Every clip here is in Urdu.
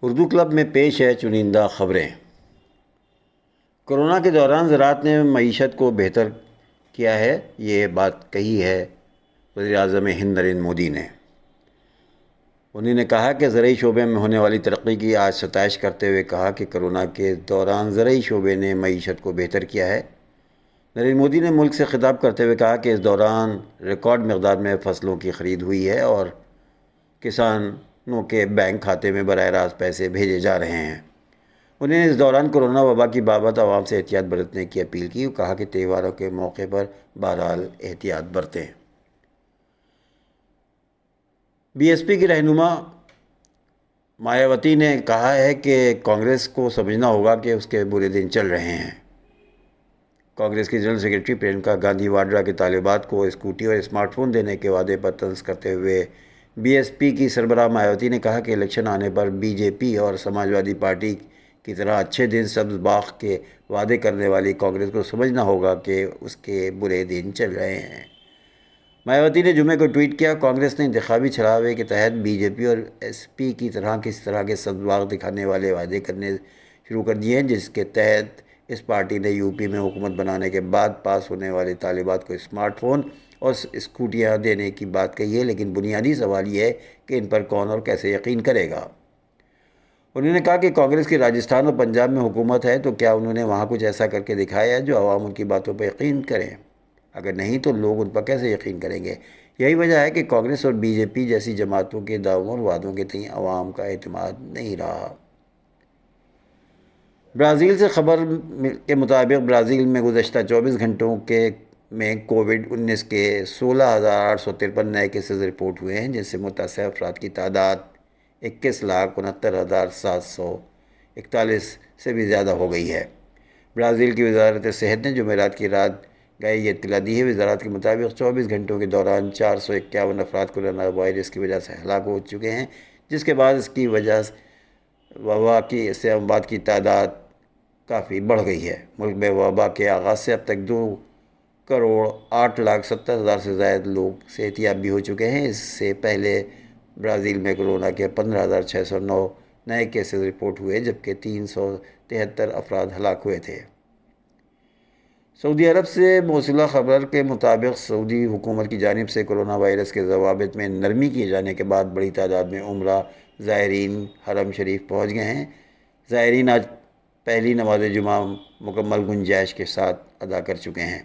اردو کلب میں پیش ہے چنندہ خبریں۔ کورونا کے دوران زراعت نے معیشت کو بہتر کیا ہے، یہ بات کہی ہے وزیر اعظم ہند نریندر مودی نے۔ انہوں نے کہا کہ زرعی شعبے میں ہونے والی ترقی کی آج ستائش کرتے ہوئے کہا کہ کورونا کے دوران زرعی شعبے نے معیشت کو بہتر کیا ہے۔ نریندر مودی نے ملک سے خطاب کرتے ہوئے کہا کہ اس دوران ریکارڈ مقدار میں فصلوں کی خرید ہوئی ہے اور کسانوں کے بینک کھاتے میں براہ راست پیسے بھیجے جا رہے ہیں۔ انہوں نے اس دوران کورونا وبا کی بابت عوام سے احتیاط برتنے کی اپیل کی اور کہا کہ تہواروں کے موقع پر بہرحال احتیاط برتیں۔ بی ایس پی کی رہنما مایاوتی نے کہا ہے کہ کانگریس کو سمجھنا ہوگا کہ اس کے برے دن چل رہے ہیں۔ کانگریس کی جنرل سیکرٹری پرینکا گاندھی واڈرا کے طالبات کو اسکوٹی اور اسمارٹ فون دینے کے وعدے پر طنز کرتے ہوئے بی ایس پی کی سربراہ مایاوتی نے کہا کہ الیکشن آنے پر بی جے پی اور سماجوادی پارٹی کی طرح اچھے دن سبز باغ کے وعدے کرنے والی کانگریس کو سمجھنا ہوگا کہ اس کے برے دن چل رہے ہیں۔ مایاوتی نے جمعے کو ٹویٹ کیا، کانگریس نے انتخابی چھلاوے کے تحت بی جے پی اور ایس پی کی طرح کس طرح کے سبز باغ دکھانے والے وعدے کرنے شروع کر دیے ہیں، جس کے تحت اس پارٹی نے یو پی میں حکومت بنانے کے بعد پاس ہونے والے طالبات کو اسمارٹ فون اور اسکوٹیاں دینے کی بات کہی ہے، لیکن بنیادی سوال یہ ہے کہ ان پر کون اور کیسے یقین کرے گا۔ انہوں نے کہا کہ کانگریس کی راجستھان اور پنجاب میں حکومت ہے تو کیا انہوں نے وہاں کچھ ایسا کر کے دکھایا ہے جو عوام ان کی باتوں پر یقین کریں؟ اگر نہیں تو لوگ ان پر کیسے یقین کریں گے؟ یہی وجہ ہے کہ کانگریس اور بی جے پی جیسی جماعتوں کے دعووں اور وعدوں کے تئیں عوام کا اعتماد نہیں رہا۔ برازیل سے خبر کے مطابق برازیل میں گزشتہ 24 گھنٹوں میں کووڈ-19 کے 16,853 نئے کیسز رپورٹ ہوئے ہیں، جن سے متاثرہ افراد کی تعداد 21,69,741 سے بھی زیادہ ہو گئی ہے۔ برازیل کی وزارت صحت نے جمعرات کی رات گئے یہ اطلاع دی ہے۔ وزارت کے مطابق 24 گھنٹوں کے دوران 451 افراد کورونا وائرس کی وجہ سے ہلاک ہو چکے ہیں، جس کے بعد اس کی وجہ وبا سے اموات کی تعداد کافی بڑھ گئی ہے۔ ملک میں وبا کے آغاز سے اب تک 2,08,70,000 سے زائد لوگ صحت یاب بھی ہو چکے ہیں۔ اس سے پہلے برازیل میں کورونا کے 15,609 نئے کیسز رپورٹ ہوئے، جبکہ 373 افراد ہلاک ہوئے تھے۔ سعودی عرب سے موصولہ خبر کے مطابق سعودی حکومت کی جانب سے کورونا وائرس کے ضوابط میں نرمی کیے جانے کے بعد بڑی تعداد میں عمرہ زائرین حرم شریف پہنچ گئے ہیں۔ زائرین آج پہلی نماز جمعہ مکمل گنجائش کے ساتھ ادا کر چکے ہیں۔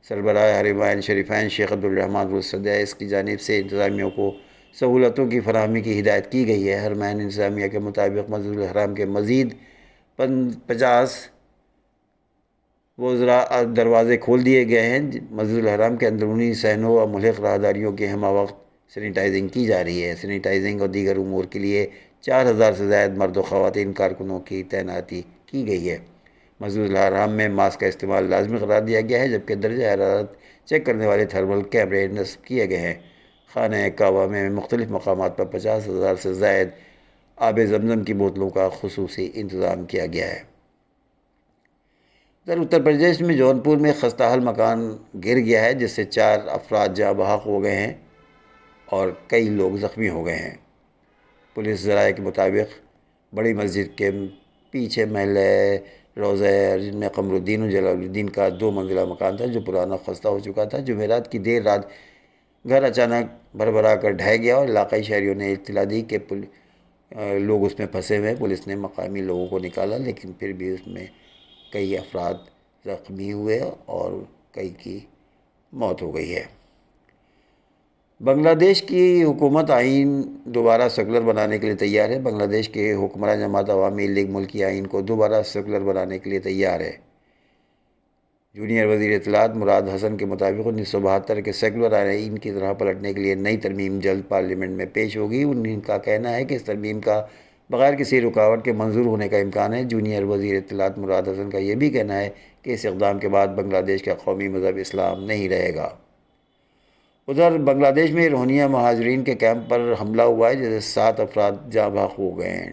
سربراہ حرمین شریفین شیخ عبدالرحمن السدیس کی جانب سے انتظامیہ کو سہولتوں کی فراہمی کی ہدایت کی گئی ہے۔ حرمین انتظامیہ کے مطابق مسجد الحرام کے مزید 50 وزراء دروازے کھول دیے گئے ہیں۔ مسجد الحرام کے اندرونی صحنوں اور ملحق راہداریوں کی ہمہ وقت سینیٹائزنگ کی جا رہی ہے۔ سینیٹائزنگ اور دیگر امور کے لیے 4,000 سے زائد مرد و خواتین کارکنوں کی تعیناتی کی گئی ہے۔ مسجد الحرام میں ماسک کا استعمال لازمی قرار دیا گیا ہے، جبکہ درجہ حرارت چیک کرنے والے تھرمل کیمرے نصب کیے گئے ہیں۔ خانہ کعبہ میں مختلف مقامات پر 50,000 سے زائد آب زمزم کی بوتلوں کا خصوصی انتظام کیا گیا ہے۔ اتر پردیش میں جونپور میں خستہ حال مکان گر گیا ہے، جس سے 4 افراد جاں بحق ہو گئے ہیں اور کئی لوگ زخمی ہو گئے ہیں۔ پولیس ذرائع کے مطابق بڑی مسجد کے پیچھے محلہ روضہ جن میں قمر الدین اور جلال الدین کا 2 منزلہ مکان تھا، جو پرانا خستہ ہو چکا تھا۔ جمعرات کی دیر رات گھر اچانک بھربھرا کر ڈھہ گیا اور علاقائی شہریوں نے اطلاع دی کہ لوگ اس میں پھنسے ہوئے ہیں۔ پولیس نے مقامی لوگوں کو نکالا، لیکن پھر بھی اس میں کئی افراد زخمی ہوئے اور کئی کی موت ہو گئی ہے۔ بنگلہ دیش کی حکومت آئین دوبارہ سیکولر بنانے کے لیے تیار ہے۔ بنگلہ دیش کے حکمراں جماعت عوامی لیگ ملکی آئین کو دوبارہ سیکولر بنانے کے لیے تیار ہے۔ جونیئر وزیر اطلاعات مراد حسن کے مطابق 1972 کے سیکولر آئین کی طرح پلٹنے کے لیے نئی ترمیم جلد پارلیمنٹ میں پیش ہوگی۔ ان کا کہنا ہے کہ اس ترمیم کا بغیر کسی رکاوٹ کے منظور ہونے کا امکان ہے۔ جونیئر وزیر اطلاعات مراد حسن کا یہ بھی کہنا ہے کہ اس اقدام کے بعد بنگلہ دیش کا قومی مذہب اسلام نہیں رہے گا۔ ادھر بنگلہ دیش میں روہنگیا مہاجرین کے کیمپ پر حملہ ہوا ہے، جس سے 7 افراد جاں بحق ہو گئے ہیں۔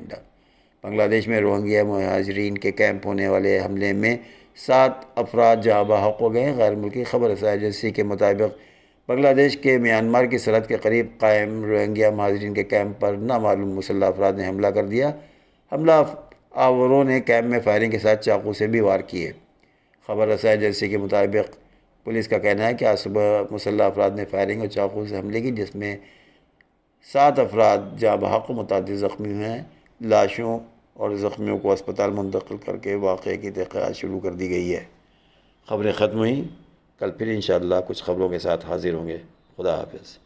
بنگلہ دیش میں روہنگیا مہاجرین کے کیمپ ہونے والے حملے میں 7 افراد جاں بحق ہو گئے ہیں۔ غیر ملکی خبر رساں ایجنسی کے مطابق بنگلہ دیش کے میانمار کی سرحد کے قریب قائم روہنگیا مہاجرین کے کیمپ پر نامعلوم مسلح افراد نے حملہ کر دیا۔ حملہ آوروں نے کیمپ میں فائرنگ کے ساتھ چاقو سے بھی وار کیے۔ خبر رساں ایجنسی کے مطابق پولیس کا کہنا ہے کہ آج صبح مسلح افراد نے فائرنگ اور چاقو سے حملے کی، جس میں 7 افراد جاں بحق و متعدد زخمی ہوئے ہیں۔ لاشوں اور زخمیوں کو اسپتال منتقل کر کے واقعے کی تحقیقات شروع کر دی گئی ہے۔ خبریں ختم ہوئیں، کل پھر انشاءاللہ کچھ خبروں کے ساتھ حاضر ہوں گے۔ خدا حافظ۔